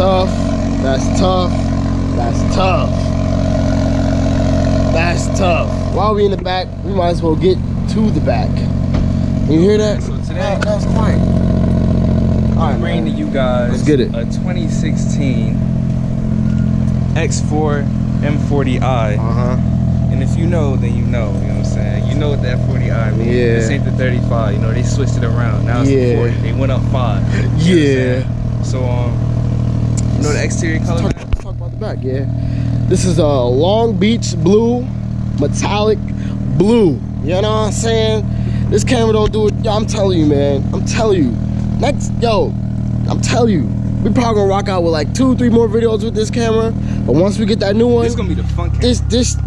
tough. That's tough. That's tough. That's tough. While we in the back, we might as well get to the back. You hear that? So today, that's quiet. I'm bringing to you guys Let's get it. a 2016 X4 M40i. And if you know, then you know. You know what I'm saying? You know what that 40i means. Yeah. This ain't the 35. You know, they switched it around. Now it's the 40. They went up 5. Yeah. So you know the exterior color? Let's talk about the back. Yeah. This is a Long Beach blue, metallic blue. You know what I'm saying? This camera don't do it. Yo, I'm telling you, man. I'm telling you. I'm telling you. We probably gonna rock out with like 2-3 more videos with this camera. But once we get that new one, this is gonna be the fun camera. This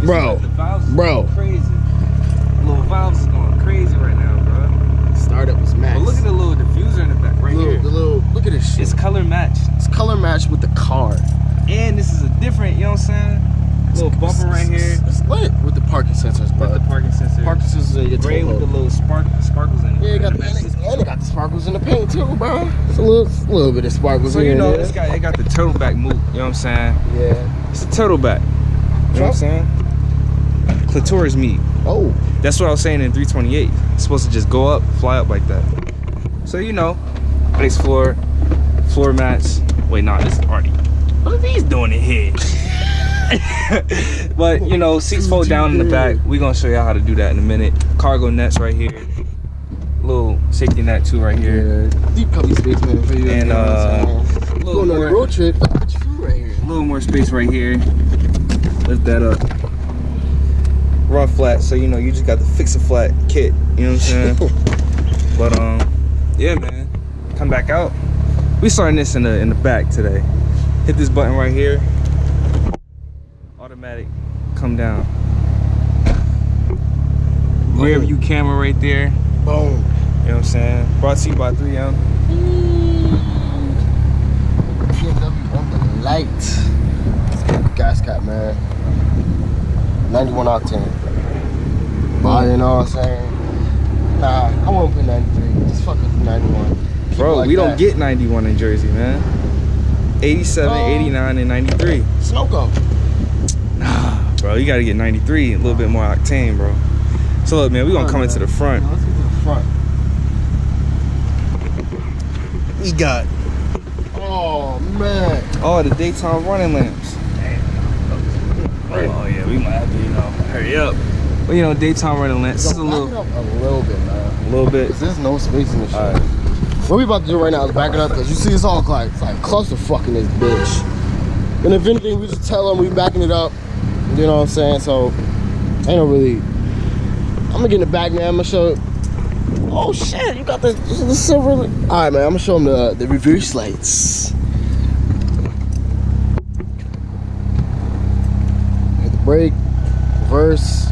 bro. The valves is going crazy. The little valves is going crazy right now, bro. Startup was matched. But look at the little diffuser in the back right here. Look at this shit. It's color matched. It's color matched with the car. And this is a different, you know what I'm saying? Little bumper right here. It's lit with the parking sensors, bro. With the parking sensors. Parking sensors. Gray with the little sparkles in it. Yeah, it got the sparkles in the paint too, bro. It's a little bit of sparkles. So you know, this guy, it got the turtleback move. You know what I'm saying? Yeah. It's a turtleback. You know what I'm saying? Clitoris meat. Oh. That's what I was saying in 328. It's supposed to just go up, fly up like that. So you know, base floor mats. Wait, nah, this is party. What are these doing in here? But you know, seats fold down in the back. We're gonna show y'all how to do that in a minute. Cargo nets right here. Little safety net too right here. Yeah. Deep cubby space, man, for you. And going on a road trip. Right here. A little more space right here. Lift that up. Run flat, so you know you just got the fix a flat kit. You know what I'm saying? But yeah, man. Come back out. We starting this in the back today. Hit this button right here. Automatic come down. Rear view camera right there. Boom. You know what I'm saying? Brought to you by 3M. BMW on the light. Let's get the gas cap, man. 91 octane. But you know what I'm saying? Nah, I won't put 93. Just fuck with 91. Bro, like we that. don't get 91 in Jersey, man. 87, 89, and 93. Snoko. Nah, bro, you gotta get 93, a little bit more octane, bro. So look, man, we gonna come into the front. Let's get to the front. We got, oh man. Oh, the daytime running lamps. Oh yeah, we might have to, you know, hurry up. But you know, daytime running lamps. This is a little bit, man. A little bit. There's no space in this shit. All right. What we about to do right now is back it up, because you see it's all like clusterfuck in this bitch. And if anything, we just tell them we backing it up. You know what I'm saying? So ain't no really. I'm gonna get in the back, man. I'm gonna show. Oh shit, you got the silver. All right, man. I'm gonna show them the reverse lights. Hit the brake, reverse.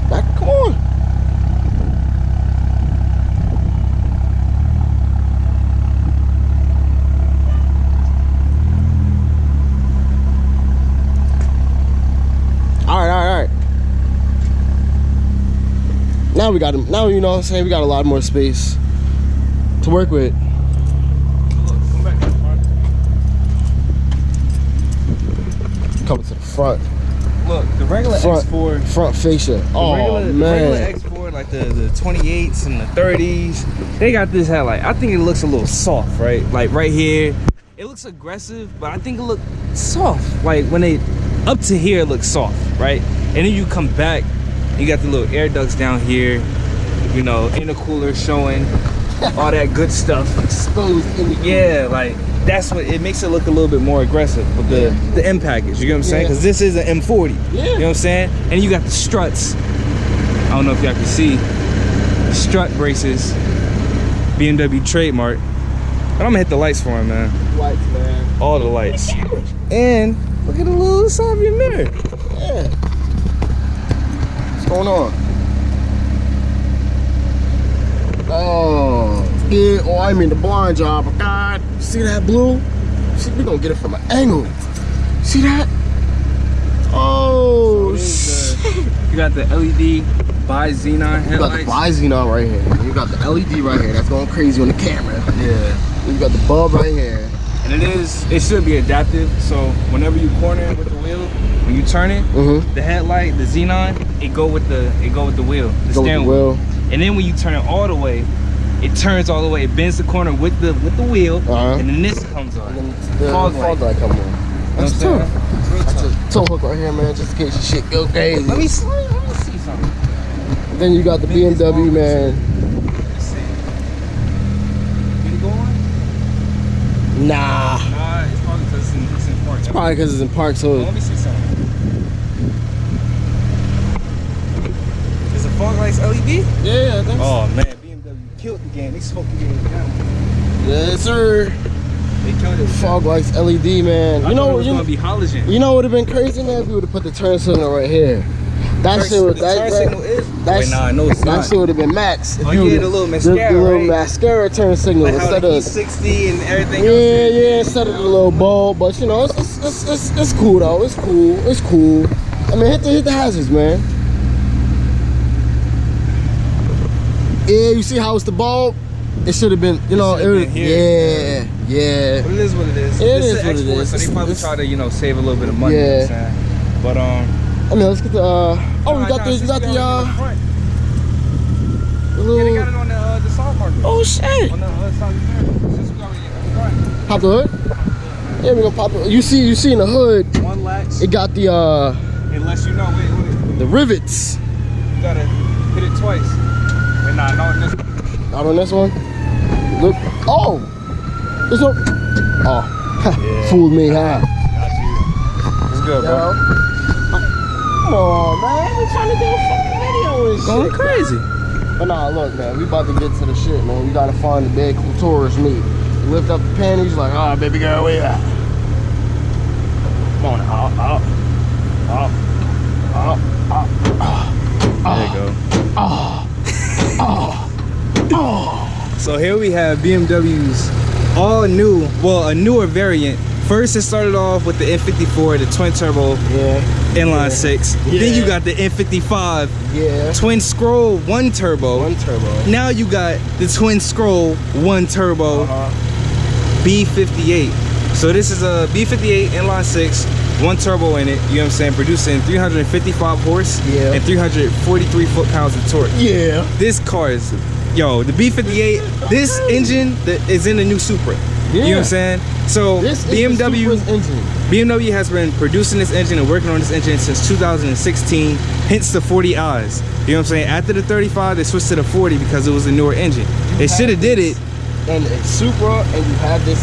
Back, come on. All right. Now we got them. Now you know what I'm saying. We got a lot more space to work with. Come back to the front. Coming to the front. Look, the regular X4. Front fascia. Oh man. The regular X4, like the 28s and the 30s, they got this headlight. I think it looks a little soft, right? Like right here, it looks aggressive, but I think it looks soft. Like when they up to here, it looks soft, right? And then you come back, you got the little air ducts down here, you know, intercooler showing, all that good stuff exposed in the yeah, like that's what it makes it look a little bit more aggressive with the M package. You get what I'm saying? Because this is an M40. Yeah. You know what I'm saying? And you got the struts. I don't know if y'all can see the strut braces, BMW trademark. But I'm gonna hit the lights for him, man. Lights, man. All the lights. And look at the little side of your mirror. Yeah. What's going on? Oh, yeah. Oh, I mean the blind job. But God, see that blue? See, we gonna get it from an angle. See that? Oh, so shit. You got the LED bi Xenon headlights. You got the bi Xenon right here. And you got the LED right here. That's going crazy on the camera. Yeah. You got the bulb right here. And it should be adaptive. So whenever you corner with the wheel, when you turn it, the headlight, the Xenon, it go with the wheel, the steering wheel. And then when you turn it all the way, it turns all the way. It bends the corner with the wheel, and then this comes on. And then the fog light come on. That's tough. That's a toe hook right here, man, just in case your shit go crazy. Let me see something. And then you got the BMW, man. Let's see. Can it go on? Nah. Nah, it's probably because it's in park. It's probably because it's in park, so. Let me see something. Is the fog lights LED? Yeah, I think so. Oh man, BMW killed the game. They smoked the game down. Yes, sir. They killed it. Fog lights LED, man. You know it was gonna be halogen. You know what would have been crazy, man, if you would have put the turn signal right here. That shit would. That signal is. Wait, nah, no, it's not. That shit would have been max. Oh yeah, the little mascara, the little mascara turn signal like instead how the of E60 and everything. Yeah, instead of the little bulb. But you know, it's cool though. It's cool. It's cool. I mean, hit the hazards, man. Yeah, you see how it's the bulb? It should have been, you know, yeah. But it is what it is. It is what it is. So they probably try to, you know, save a little bit of money. Yeah. You know what I'm saying? But I mean, let's get the you got the they got it on the side marker. Oh shit. On the other side of the mirror. Since we already in the front. Pop the hood? Yeah, we're gonna pop it. You see in the hood. One latch. It got the unless you know, wait. The rivets. You gotta hit it twice. Wait, nah, not on this one. Not on this one? Look. Oh! This one. Oh. Yeah. Fooled me, huh? Got you. It's good, bro. Come on, man. We're trying to do a fucking video and shit. Going crazy. But nah, look, man. We about to get to the shit, man. We gotta find the big clitoris meat. Lift up the panties, like, oh, baby girl, where you at? Come on, up. There you go. So here we have BMW's all new, well, a newer variant. First it started off with the M54, the twin turbo inline 6. Then you got the M55 twin scroll 1 turbo. Now you got the twin scroll 1 turbo B58. So this is a B58 inline 6, 1 turbo in it, you know what I'm saying, producing 355 horse and 343 foot-pounds of torque. This car is, yo, the B58, this engine is in the new Supra. You know what I'm saying? So this BMW engine. BMW has been producing this engine and working on this engine since 2016, hence the 40i's. You know what I'm saying? After the 35, they switched to the 40 because it was a newer engine. They should have did it. And it's Supra, and you have this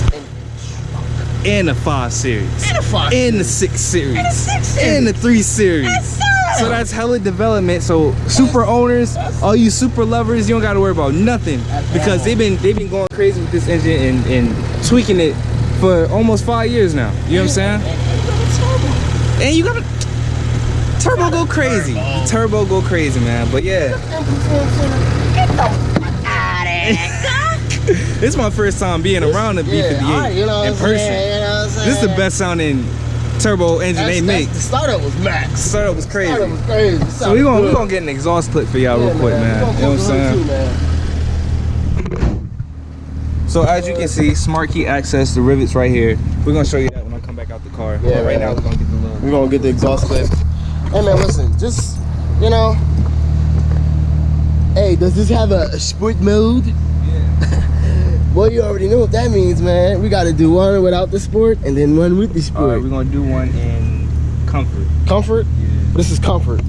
in the 5 Series. In the 6 Series. In the 3 Series. So that's hella development. So Supra owners, all you Supra lovers, you don't gotta worry about nothing because they've been going crazy with this engine and tweaking it for almost 5 years now. You know what I'm saying? And you gotta turbo go crazy. Turbo go crazy, man. But yeah. This is my first time being around the B58 in person. This is the best sounding turbo engine they make. The startup was max. Startup was crazy. So we're gonna get an exhaust clip for y'all real quick, man. You know what I'm saying? So as you can see, smart key access, the rivets right here. We're gonna show you that when I come back out the car. Yeah, right now we're gonna get the exhaust clip. Hey man, listen, just, you know, hey, does this have a sport mode? Well, you already know what that means, man. We got to do one without the sport and then one with the sport. All right, we're going to do one in comfort. Comfort? Yeah. This is comfort.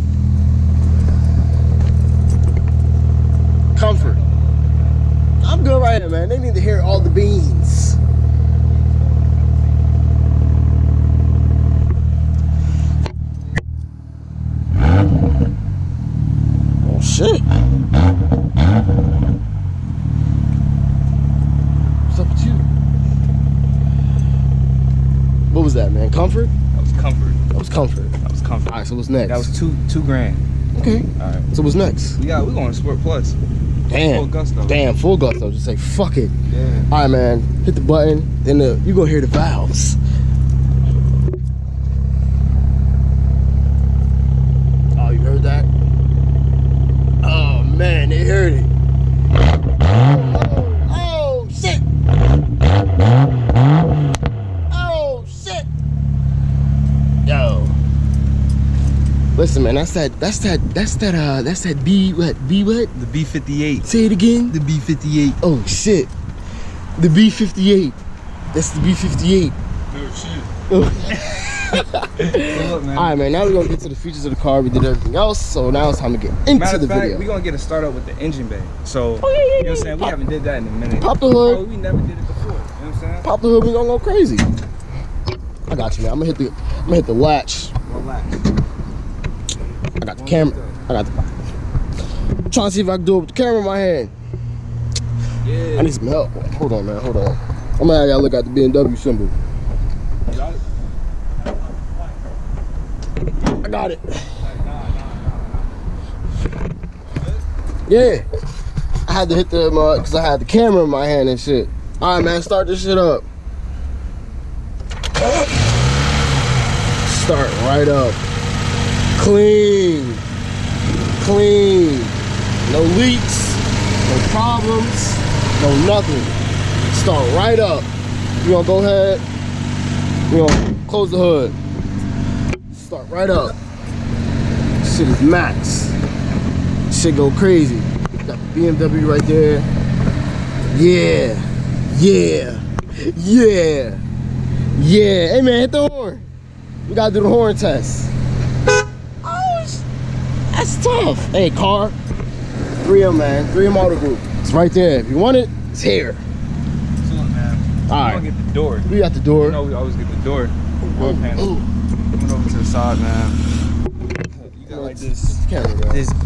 Comfort. I'm good right here, man. They need to hear all the beans. Oh, shit. What was that, man? Comfort? That was comfort. That was comfort. That was comfort. All right, so what's next? That was two grand. Okay. All right. So what's next? We're going to Sport Plus. Damn. Full gusto. Damn, full gusto. Just say, fuck it. Yeah. All right, man. Hit the button. Then you gonna hear the valves. Oh, you heard that? Listen, man, that's that B what? The B58. Say it again. The B58. Oh shit. The B58. That's the B58. Oh shit. Alright, man, now we're gonna get to the features of the car. We did everything else, so now it's time to get into the video. We're gonna get a start up with the engine bay. So, you know what I'm saying? We haven't did that in a minute. Pop the hood. Oh, we never did it before. You know what I'm saying? Pop the hood, we gonna go crazy. I got you, man. I'm gonna hit the latch. Relax. I got the camera. I'm trying to see if I can do it with the camera in my hand. Yeah. I need some help. Hold on, man. Hold on. I'm gonna have y'all look at the BMW symbol. I got it. Yeah. I had to hit the because I had the camera in my hand and shit. All right, man. Start this shit up. Start right up. Clean. No leaks. No problems. No nothing. Start right up. You gonna go ahead. You gonna close the hood. Start right up. Shit is max. Shit go crazy. Got the BMW right there. Yeah. Hey man, hit the horn. We gotta do the horn test. Oh, that's tough. Hey, car. 3M, man. 3M Auto Group. It's right there. If you want it, it's here. So, man. All right. We're gonna get the door. We got the door. You know, we always get the door. Door panel. Coming over to the side, man. You got like this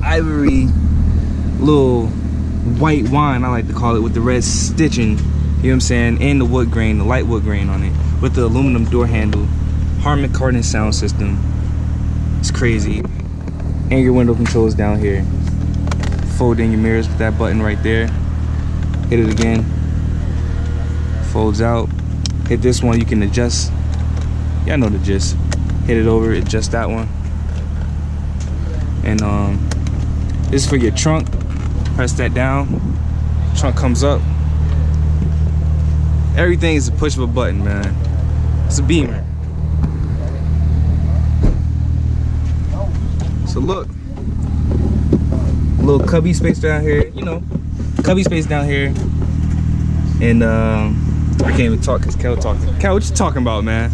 ivory little white wine, I like to call it, with the red stitching. You know what I'm saying? And the wood grain, the light wood grain on it, with the aluminum door handle. Harman Kardon sound system. It's crazy. And your window controls down here. Fold in your mirrors with that button right there. Hit it again. Folds out. Hit this one, you can adjust. Yeah, I know the gist. Hit it over, adjust that one. And this is for your trunk. Press that down. Trunk comes up. Everything is a push of a button, man. It's a Beamer. So look, little cubby space down here, you know, cubby space down here. And I can't even talk because Kel talking. Kel, what you talking about, man?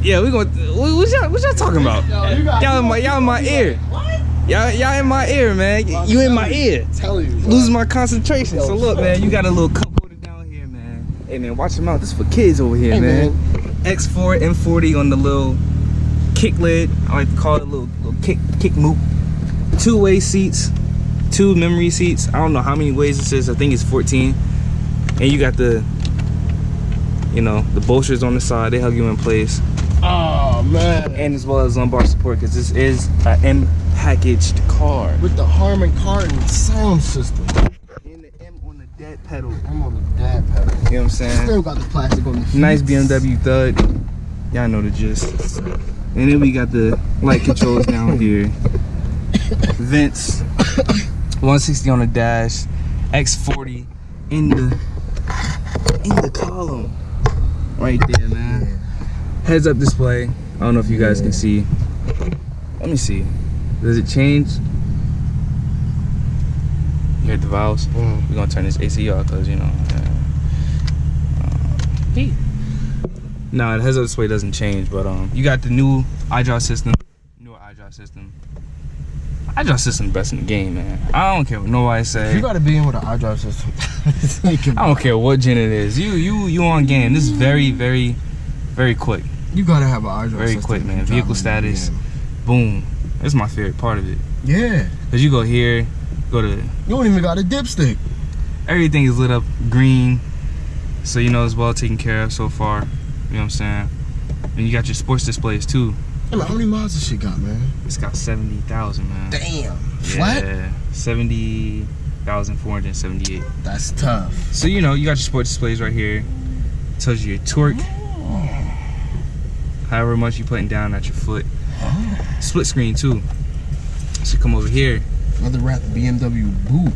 Yeah, we going. What y'all talking about? Y'all in my ear. Y'all in my ear, man. You in my ear. Tell you. Losing my concentration. So look, man, you got a little cup holder down here, man. Hey, man, watch them out. This is for kids over here, man. X4 M40 on the little kick lid. I like to call it a little kick moop. 2-way seats, 2 memory seats. I don't know how many ways this is. I think it's 14. And you got the, you know, the bolsters on the side. They hug you in place. Oh man. And as well as lumbar support, because this is an M-packaged car. With the Harman Kardon sound system. And the M on the dead pedal. I'm on the dad pedal. You know what I'm saying? Still got the plastic on the feet. Nice BMW thud. Y'all know the gist. And then we got the light controls down here. Vents. 160 on the dash. X40 in the column. Right there, man. Yeah. Heads up display. I don't know if you guys can see. Let me see. Does it change? You heard the valves? We're gonna turn this AC off because, you know. Heat. No, the heads up display doesn't change, but you got the new iDrive system. Newer iDrive system. iDrive system best in the game, man. I don't care what nobody say. You gotta be in with an iDrive system. I don't care what gen it is. You on game. This is very, very, very quick. You gotta have an iDrive system. Very quick, man. Vehicle status. Boom. That's my favorite part of it. Yeah. Cause you go here, go to. You don't even got a dipstick. Everything is lit up green, so you know it's well taken care of so far. You know what I'm saying? And you got your sports displays too. Hey man, how many miles this shit got, man? It's got 70,000, man. Damn. Flat? Yeah, 70,478. That's tough. So you know you got your sports displays right here. Tells you your torque. However much you putting down at your foot. Split screen too. So come over here. Another wrap BMW boot.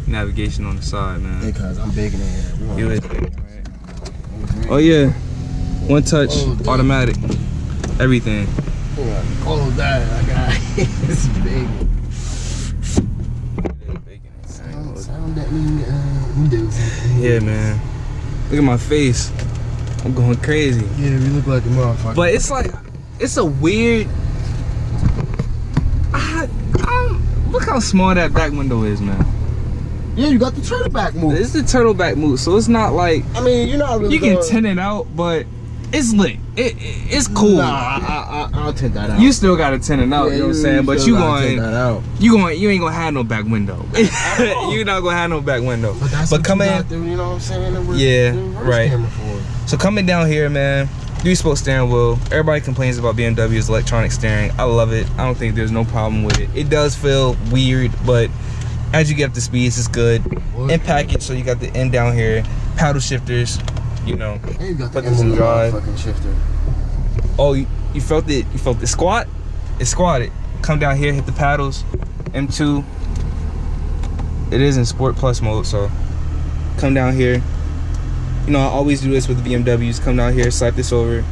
Navigation on the side, man. Hey, cuz I'm big in here. Oh yeah. One touch, automatic, everything. Close that, I got it's big. Sound that windows. Yeah, man. Look at my face. I'm going crazy. Yeah, we look like a motherfucker. But it's like, it's a weird. Look how small that back window is, man. Yeah, you got the turtle back move. It's the turtle back move, so it's not like. I mean, you're not really. You can tint it out, but it's lit. It's cool. Nah, I'll tint that out. You still gotta tint it out, yeah, you know what I'm saying? But you ain't gonna have no back window. You're not gonna have no back window. But that's what coming, you got there, you know what I'm saying? Yeah, right. So coming down here, man, 3-spoke steering wheel. Everybody complains about BMW's electronic steering. I love it. I don't think there's no problem with it. It does feel weird, but as you get up to speeds, it's good. In package, so you got the end down here, paddle shifters, you know. And you got put the this in drive. fucking shifter. Oh, you felt it? You felt it squat? It squatted. Come down here, hit the paddles. M2. It is in Sport Plus mode, so come down here. You know, I always do this with the BMWs. Come down here, slap this over,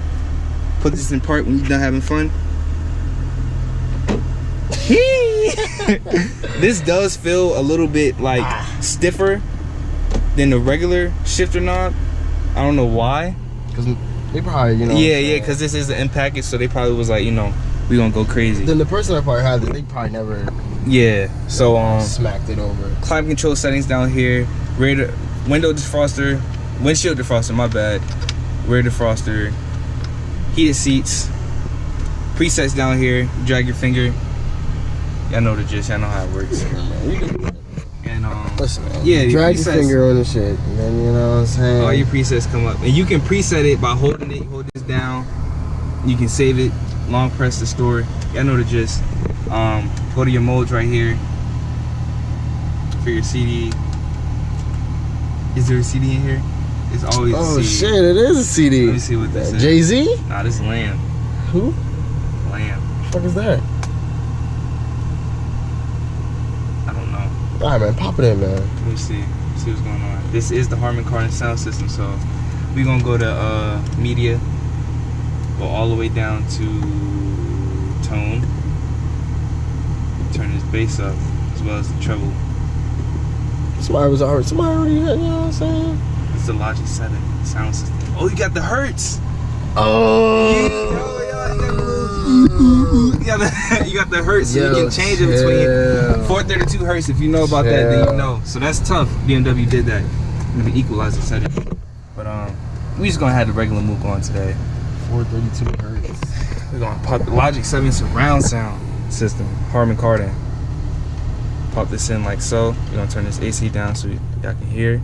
put this in park when you're done having fun. This does feel a little bit like stiffer than the regular shifter knob. I don't know why. Cause they probably, you know. Yeah, because this is the M package, so they probably was like, you know, we gonna go crazy. Then the person that probably had it, they probably never. Yeah. So smacked it over. Climate control settings down here. Rear window defroster, windshield defroster. My bad. Rear defroster. Heated seats. Presets down here. Drag your finger. Y'all know the gist. Y'all know how it works. And listen, man, yeah, drag your finger on the shit, and then you know what I'm saying. All your presets come up, and you can preset it by holding it. Hold this down. You can save it. Long press to store. Y'all know the gist. Go to your modes right here. For your CD. Is there a CD in here? It's always a CD. Shit, it is a CD. Let me see what this is. Jay-Z? Nah, this is Lamb. Who? Lamb. What the fuck is that? I don't know. Alright, man, pop it in, man. Let me see what's going on. This is the Harman Kardon sound system, so we're gonna go to media, go all the way down to tone, turn this bass up as well as the treble. Somebody already had, you know what I'm saying? It's the Logic 7 sound system. Oh, you got the Hertz. Oh, you got the Hertz, so you can change it between 432 Hertz. If you know about that, then you know. So that's tough. BMW did that. You can equalize the setting. But we just gonna have the regular move on today. 432 Hertz. We're gonna pop the Logic 7 surround sound system, Harman Kardon. Pop this in like so. We're gonna turn this AC down so y'all can hear.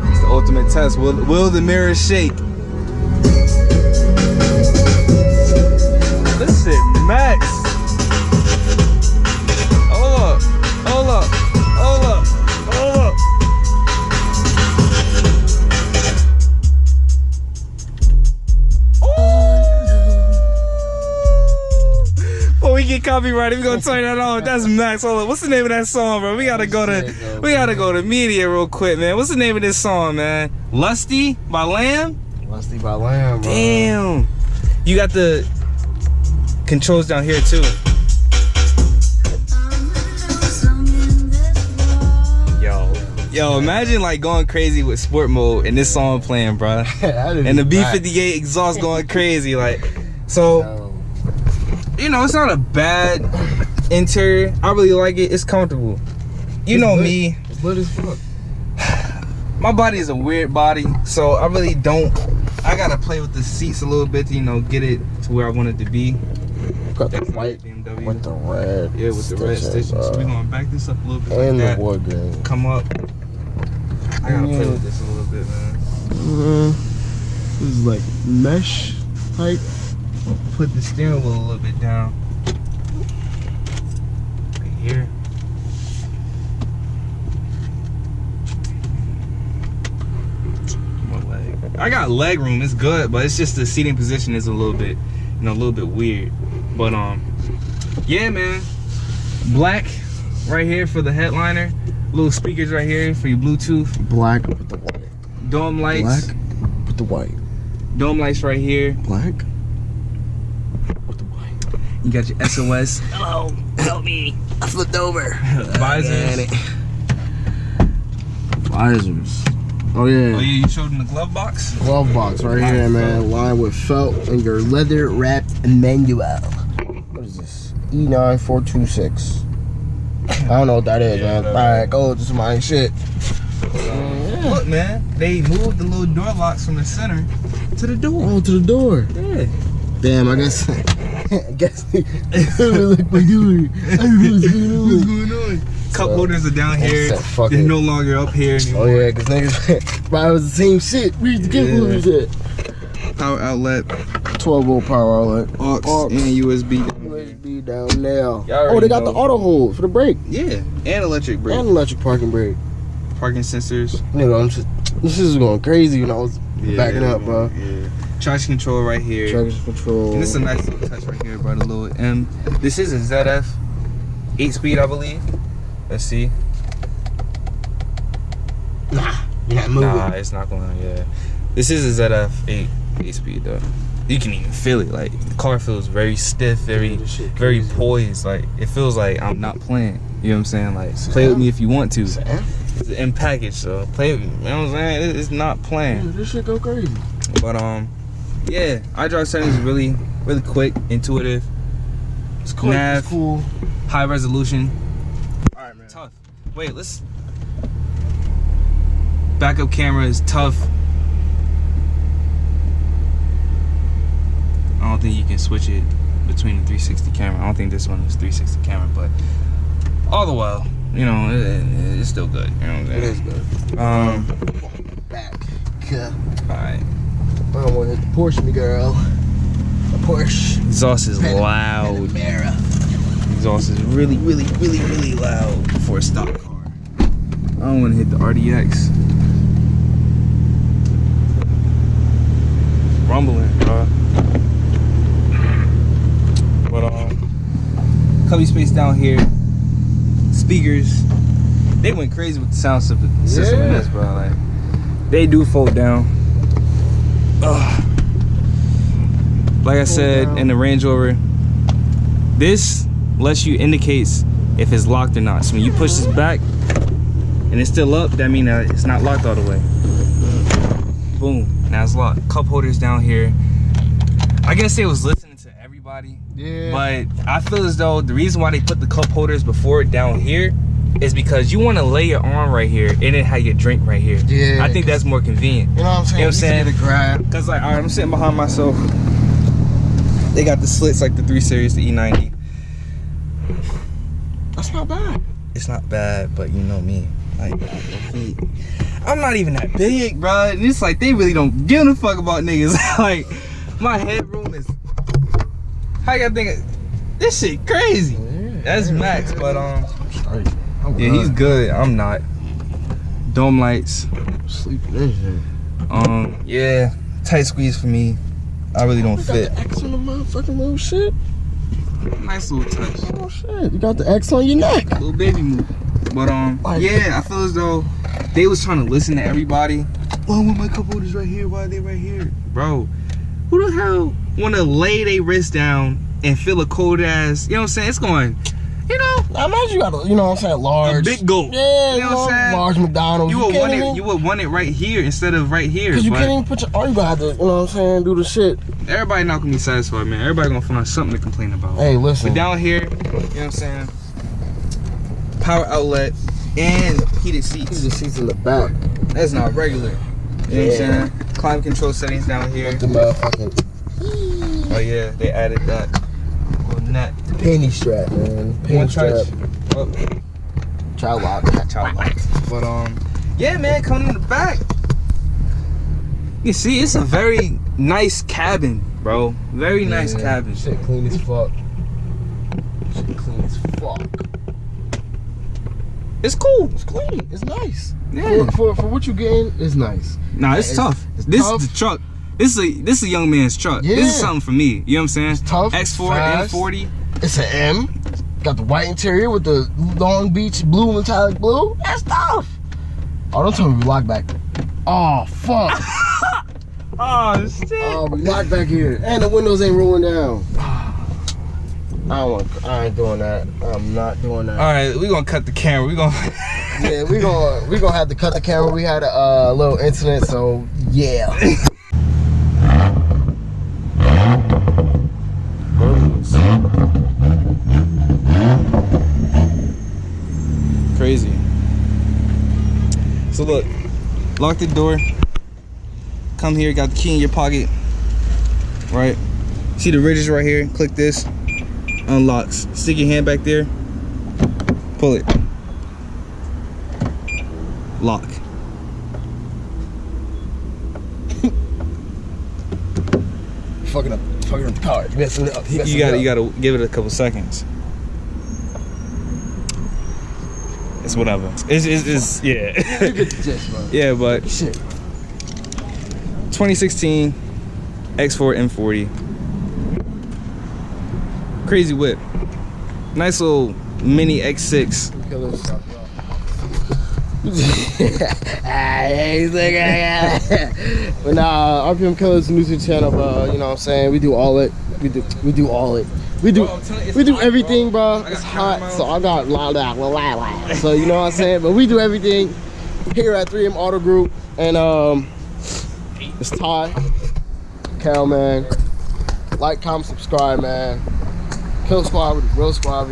It's the ultimate test. Will the mirror shake? This shit max. Hold up. Before we get copyrighted, we gonna turn that on. That's max. Hold up. What's the name of that song, bro? We gotta go to media real quick, man. What's the name of this song, man? Lusty by Lamb? Lusty by Lamb, bro. Damn. You got the controls down here too. Yo, imagine like going crazy with sport mode and this song playing, bro. And the B58 exhaust going crazy, like. So, you know, it's not a bad interior. I really like it. It's comfortable. You know me. It's lit as fuck. My body is a weird body, so I really don't. I gotta play with the seats a little bit to, you know, get it to where I want it to be. Got the white BMW with the red. Yeah, with the red stitches. So we're gonna back this up a little bit. And like the wood grain. Come up. I gotta play with this a little bit, man. This is like mesh type. Put the steering wheel a little bit down. Right here. One leg. I got leg room. It's good, but it's just the seating position is a little bit, you know, a little bit weird. But yeah, man. Black right here for the headliner. Little speakers right here for your Bluetooth. Black with the white. Dome lights. Black with the white. Dome lights right here. Black with the white. You got your SOS. Hello, help me. I flipped over. Visors. Visors. Oh yeah. Oh yeah, you showed them the glove box? Glove box right here, man. Lined with felt and your leather wrapped manual. What is this? E9426. I don't know what that is, man. Alright, go to my shit. Look, man, they moved the little door locks from the center to the door. Oh, to the door. Yeah. Damn, I guess. I guess. Look, my dude. What's going on? Cup holders are down here. Fuck They're it. no longer up here anymore. Oh yeah, cause niggas, bro, it was the same shit. We used to get holders at. Power outlet, 12-volt power outlet. aux, and USB. USB down there. Oh, they got the auto hold for the brake. Yeah, and electric brake. And electric parking brake. Parking sensors. You know, this is going crazy when I was backing up, bro. Yeah. Traction control right here. Traction control. And this is a nice little touch right here, bro. The little M. This is a ZF 8-speed, I believe. Let's see. Nah, you're not moving. Nah, it's not going. Yeah. This is a ZF 8-speed though. You can even feel it. Like the car feels very stiff, very poised. Like it feels like I'm not playing. You know what I'm saying? Like play with me if you want to. It's an M package, so play with me. You know what I'm saying? It's not playing. Yeah, this shit go crazy. But yeah, iDrive settings is really quick, intuitive. It's quick. Nav, it's cool. high resolution. All right, man. Tough. Wait, let's. Backup camera is tough. I don't think you can switch it between the 360 camera. I don't think this one is 360 camera, but all the while, you know, it's still good. You know what I'm saying? It is good. Back. Yeah. Alright. I don't want to hit the Porsche, me girl. The Porsche. Exhaust is loud. Exhaust is really loud for a stock car. I don't want to hit the RDX. Rumbling, bro. But cubby space down here. Speakers. They went crazy with the sound system in this, bro. Like they do fold down. Ugh. Like I said in the Range Rover, this lets you indicates if it's locked or not. So when you push this back and it's still up, that means that it's not locked all the way. Boom, now it's locked. Cup holders down here. I guess they was listening to everybody. Yeah. But I feel as though the reason why they put the cup holders before it down here is because you want to lay your arm right here and then have your drink right here. Yeah. I think that's more convenient. You know what I'm saying? You know what I'm saying? To grab. Cause like, all right, I'm sitting behind myself. They got the slits like the 3 Series, the E90. That's not bad. It's not bad, but you know me. Like, I'm not even that big, bro. And it's like they really don't give a fuck about niggas. Like, my headroom is. How you think? This shit crazy. Yeah, That's Max, but I'm yeah, he's good. I'm not. Dome lights. sleeping this shit. Yeah, tight squeeze for me. I really don't fit. You got the X on the motherfucking little shit. Nice little touch. Oh shit, you got the X on your neck. Little baby move. But yeah, I feel as though they was trying to listen to everybody. Well, I want my cup holders right here. Why are they right here, bro? Who the hell want to lay their wrist down and feel a cold ass? You know what I'm saying? It's going. You know, I imagine you got a, you know what I'm saying, large. a big gulp. Yeah, you know what I'm saying? Large McDonald's. You would want it right here instead of right here. Cause you can't even put your arm. You gotta have to, you know what I'm saying, do the shit. Everybody not gonna be satisfied, man. Everybody gonna find something to complain about. Hey, listen. But down here, you know what I'm saying? Power outlet and heated seats. Heated seats in the back. That's not regular. You know what I'm saying? Climate control settings down here. The motherfucking. Oh yeah, they added that little net. Penny strap, man. Penny strap. Oh, Child lock. child lock. But yeah, man, coming in the back. You see, it's a very nice cabin, bro. Very nice cabin. Shit clean as fuck. Shit clean as fuck. It's cool. It's clean. It's nice. Yeah. For what you getting, it's nice. Nah, it's tough. This is the truck. This is a young man's truck. Yeah. This is something for me. You know what I'm saying? It's tough. X4, fast. M40. It's an M. Got the white interior with the Long Beach blue, metallic blue. That's tough. Oh, don't tell me we locked back. Oh, fuck. Oh, shit. Oh, we locked back here. And the windows ain't rolling down. I ain't doing that. I'm not doing that. All right, we gonna cut the camera. We gonna Yeah, we gonna have to cut the camera. We had a little incident, so yeah. Crazy. So look, lock the door. Come here, got the key in your pocket. Right? See the ridges right here? Click this. Unlocks. Stick your hand back there. Pull it. Lock. Fucking up the car. You messing it up. You gotta give it a couple seconds. It's whatever. It's yeah. You get the gist, bro. Yeah, but Shit. 2016 X4 M40. Crazy whip. Nice little mini X6. Killer stuff, bro. But nah, RPM Killer's new to the channel, bro. You know what I'm saying? We do all it. We do all it. We do everything, bro. It's hot, so I got la. So you know what I'm saying? But we do everything here at 3M Auto Group, and it's Ty, Cal, man. Like, comment, subscribe, man. KillSquadd with the real squad.